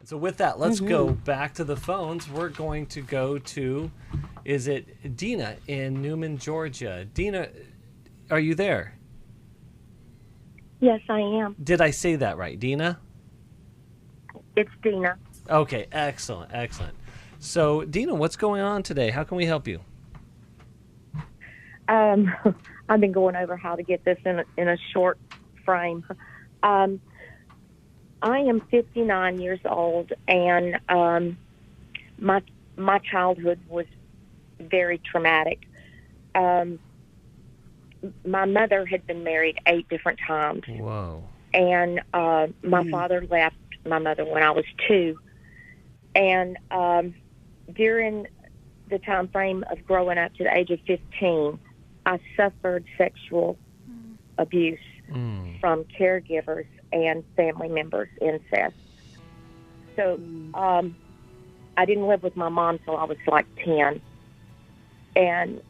So with that, let's go back to the phones. We're going to go to, is it Dina in Newman, Georgia? Dina, are you there? Yes, I am. Did I say that right, Dina? It's Dina. Okay, excellent. So, Dina, what's going on today? How can we help you? I've been going over how to get this in a short frame. I am 59 years old, and my childhood was very traumatic. My mother had been married 8 different times. Whoa. And my father left my mother when I was 2. And during the time frame of growing up to the age of 15, I suffered sexual abuse from caregivers and family members, incest. So I didn't live with my mom till I was like 10. And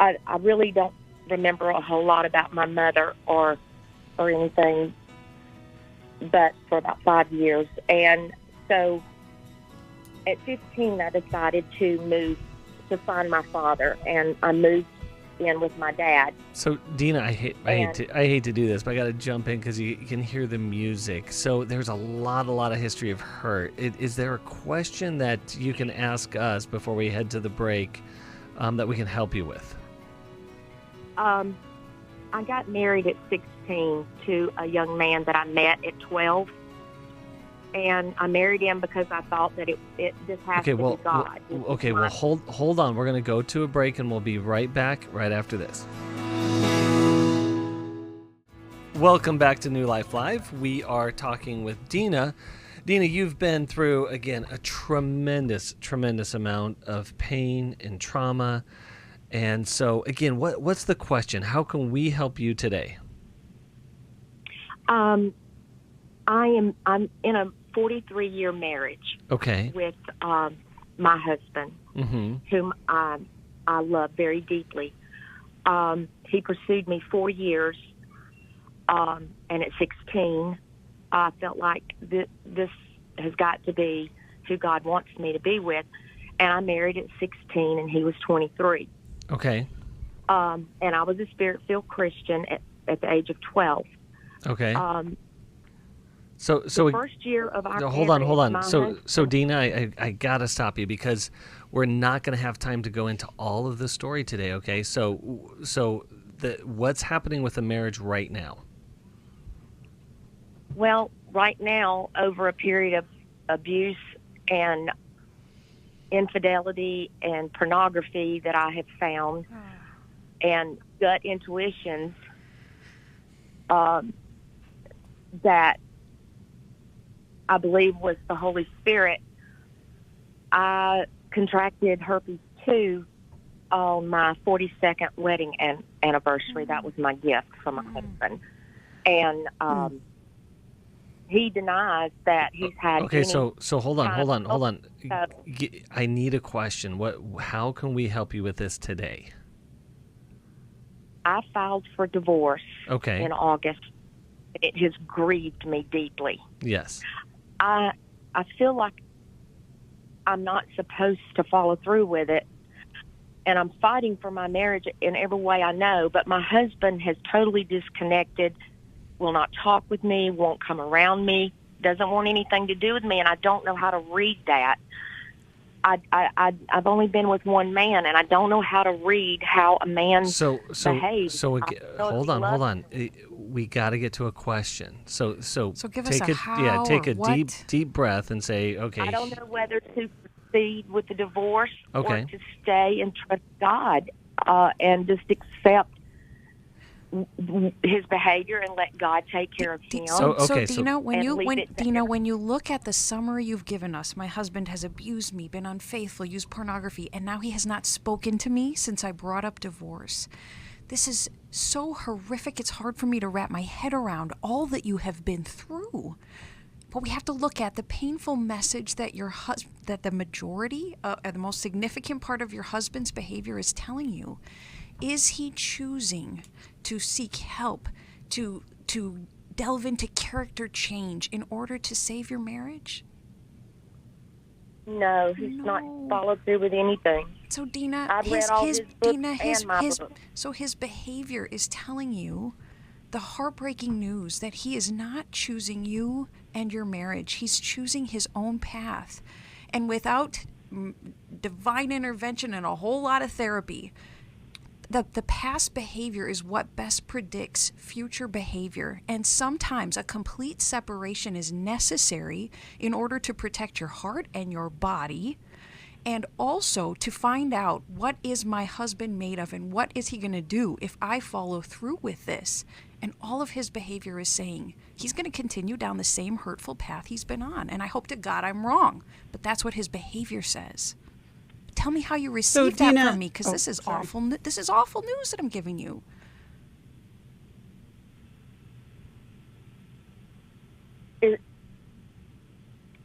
I really don't remember a whole lot about my mother or anything, but for about 5 years. And so at 15, I decided to move to find my father, and I moved in with my dad. So Dina, I hate to do this, but I got to jump in because you can hear the music. So there's a lot of history of hurt. Is there a question that you can ask us before we head to the break that we can help you with? I got married at 16 to a young man that I met at 12. And I married him because I thought that this has to be God. Well, hold on. We're going to go to a break, and we'll be right back right after this. Welcome back to New Life Live. We are talking with Dina. Dina, you've been through, again, a tremendous amount of pain and trauma. And so, again, what's the question? How can we help you today? I'm in a 43-year marriage. Okay. With my husband, whom I love very deeply. He pursued me 4 years, and at 16, I felt like this has got to be who God wants me to be with. And I married at 16, and he was 23. Okay. And I was a Spirit-filled Christian at the age of 12. Okay. So the first year of our hold on. So Dina, I gotta stop you because we're not gonna have time to go into all of the story today. Okay. So what's happening with the marriage right now? Well, right now, over a period of abuse and infidelity and pornography that I have found, and gut intuitions that I believe was the Holy Spirit, I contracted herpes 2 on my 42nd wedding anniversary. That was my gift from my husband. And he denies that he's had Okay, so hold on. I need a question. How can we help you with this today? I filed for divorce in August. It has grieved me deeply. Yes. I feel like I'm not supposed to follow through with it, and I'm fighting for my marriage in every way I know, but my husband has totally disconnected, will not talk with me, won't come around me, doesn't want anything to do with me, and I don't know how to read that. I've only been with one man, and I don't know how to read how a man behaves. So again, hold on. We got to get to a question. So give us a how take a what? deep breath and say, okay. I don't know whether to proceed with the divorce or Okay. to stay and trust God and just accept his behavior and let God take care of him. So Dina, when you look at the summary you've given us, my husband has abused me, been unfaithful, used pornography, and now he has not spoken to me since I brought up divorce. This is so horrific. It's hard for me to wrap my head around all that you have been through. But we have to look at the painful message that that the majority, the most significant part of your husband's behavior is telling you. Is he choosing to seek help, to delve into character change in order to save your marriage? No, he's not followed through with anything. So Dina, I've read all his books and my books. So his behavior is telling you the heartbreaking news that he is not choosing you and your marriage. He's choosing his own path. And without divine intervention and a whole lot of therapy, the past behavior is what best predicts future behavior. And sometimes a complete separation is necessary in order to protect your heart and your body, and also to find out, what is my husband made of and what is he going to do if I follow through with this? And all of his behavior is saying he's going to continue down the same hurtful path he's been on. And I hope to God I'm wrong, but that's what his behavior says. Tell me how you received that from me, because this is awful. This is awful news that I'm giving you.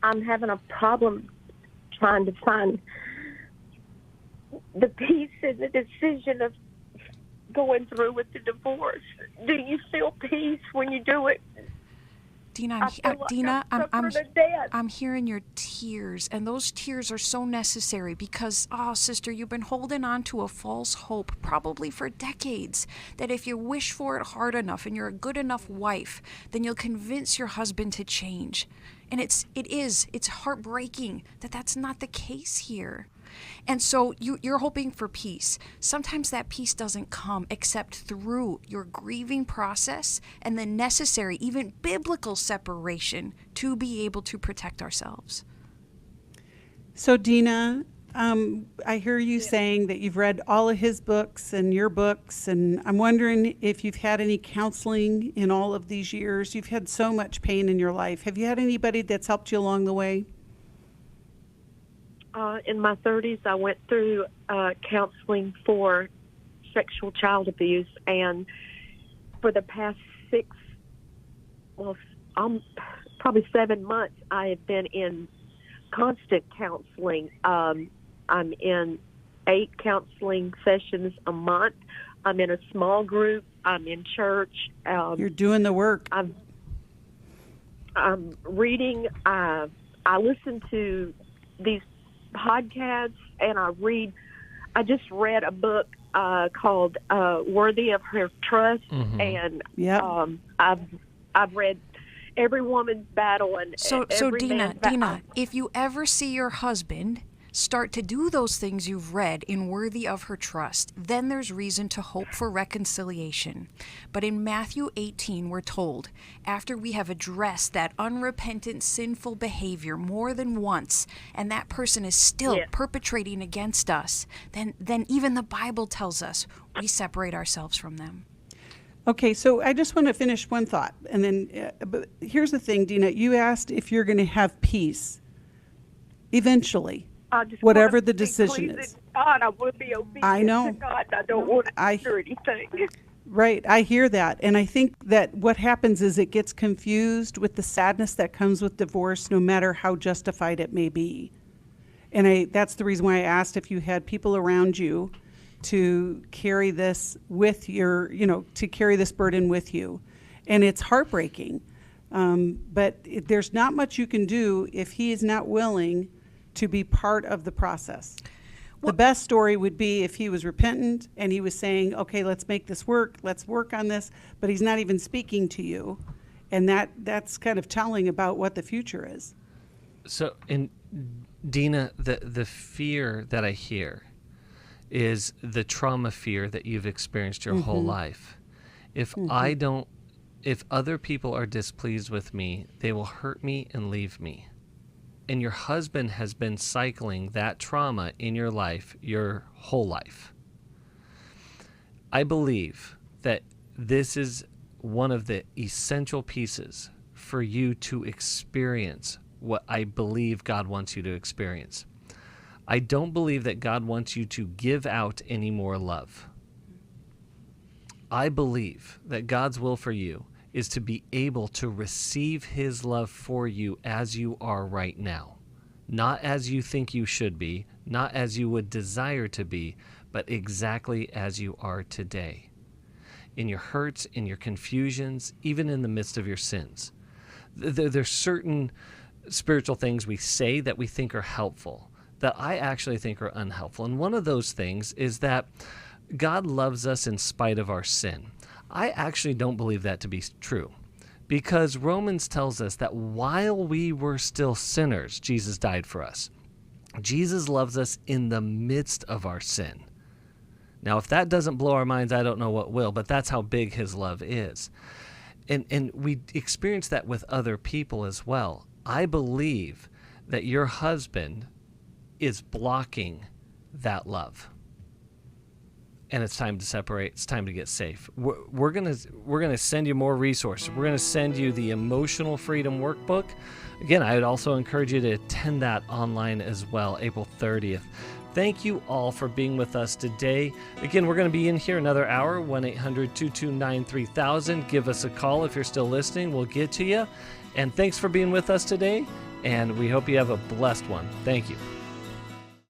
I'm having a problem trying to find the peace in the decision of going through with the divorce. Do you feel peace when you do it? Dina, I'm hearing your tears, and those tears are so necessary because, sister, you've been holding on to a false hope probably for decades, that if you wish for it hard enough and you're a good enough wife, then you'll convince your husband to change. And it's heartbreaking that that's not the case here. And so you're hoping for peace. Sometimes that peace doesn't come except through your grieving process and the necessary, even biblical separation to be able to protect ourselves. So Dina, I hear you saying that you've read all of his books and your books, and I'm wondering if you've had any counseling in all of these years. You've had so much pain in your life. Have you had anybody that's helped you along the way? In my 30s, I went through counseling for sexual child abuse, and for the past probably 7 months, I have been in constant counseling. I'm in 8 counseling sessions a month. I'm in a small group. I'm in church. You're doing the work. I'm reading. I listen to these podcasts, and I just read a book called Worthy of Her Trust, and I've read Every Woman's Battle and so Every Dina, Man's if you ever see your husband start to do those things you've read in Worthy of Her Trust, then there's reason to hope for reconciliation. But in Matthew 18, we're told, after we have addressed that unrepentant, sinful behavior more than once, and that person is still perpetrating against us, then even the Bible tells us we separate ourselves from them. Okay, so I just want to finish one thought. And then, but here's the thing, Dina, you asked if you're going to have peace eventually. Whatever the decision is. God, I would be obedient to God. I don't want to do anything. Right, I hear that. And I think that what happens is it gets confused with the sadness that comes with divorce, no matter how justified it may be. And that's the reason why I asked if you had people around you to carry this with to carry this burden with you. And it's heartbreaking. But there's not much you can do if he is not willing to be part of the process. The best story would be if he was repentant and he was saying, okay, let's make this work, let's work on this, but he's not even speaking to you. And that's kind of telling about what the future is. So, and Dina, the fear that I hear is the trauma fear that you've experienced your whole life. If other people are displeased with me, they will hurt me and leave me. And your husband has been cycling that trauma in your life your whole life. I believe that this is one of the essential pieces for you to experience what I believe God wants you to experience. I don't believe that God wants you to give out any more love. I believe that God's will for you is to be able to receive his love for you as you are right now. Not as you think you should be, not as you would desire to be, but exactly as you are today. in your hurts, in your confusions, even in the midst of your sins. There's certain spiritual things we say that we think are helpful, that I actually think are unhelpful. And one of those things is that God loves us in spite of our sin. I actually don't believe that to be true, because Romans tells us that while we were still sinners, Jesus died for us. Jesus loves us in the midst of our sin. Now, if that doesn't blow our minds, I don't know what will, but that's how big his love is. And we experience that with other people as well. I believe that your husband is blocking that love. And it's time to separate. It's time to get safe. We're gonna send you more resources. We're gonna send you the Emotional Freedom Workbook. Again, I would also encourage you to attend that online as well, April 30th. Thank you all for being with us today. Again, we're going to be in here another hour, 1-800-229-3000. Give us a call if you're still listening. We'll get to you. And thanks for being with us today, and we hope you have a blessed one. Thank you.